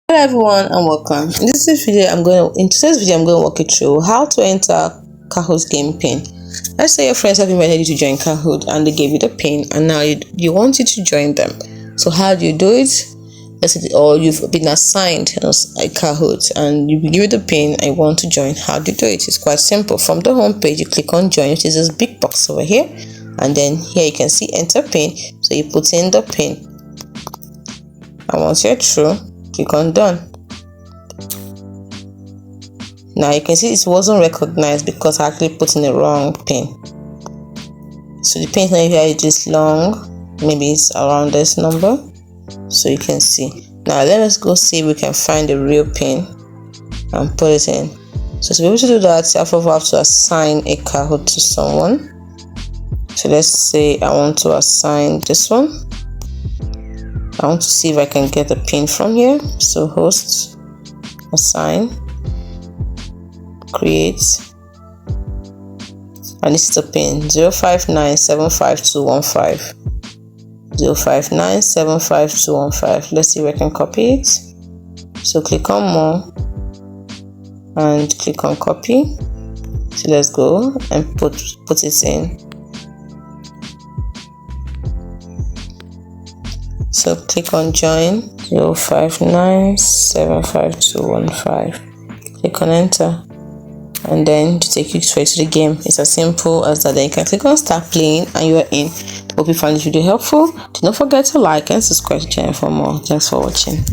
Hello everyone and welcome. In today's video I'm going to walk you through how to enter Kahoot game pin. Let's say your friends have invited you to join Kahoot and they gave you the pin and now you want you to join them. So how do you do it? Or you've been assigned a Kahoot and you give you the pin and you want to join. How do you do it? It's quite simple. From the home page you click on join, which is this big box over here, and then here you can see enter pin. So you put in the pin and once you're through, click on done. Now you can see it wasn't recognized because I actually put in the wrong pin. So the pin here is this long, maybe it's around this number, so you can see. Now let us go see if we can find the real pin and put it in. So to be able to do that, you have to assign a Kahoot to someone. So let's say I want to assign this one. I want to see if I can get the pin from here. So host, assign, create, and this is the pin 059752215. 059752215. Let's see if I can copy it. So click on more and click on copy. So let's go and put it in. So click on join 059752215. Click on enter, and then to take you straight to the game. It's as simple as that. Then you can click on start playing and you are in. Hope you found this video helpful. Do not forget to like and subscribe to the channel for more. Thanks for watching.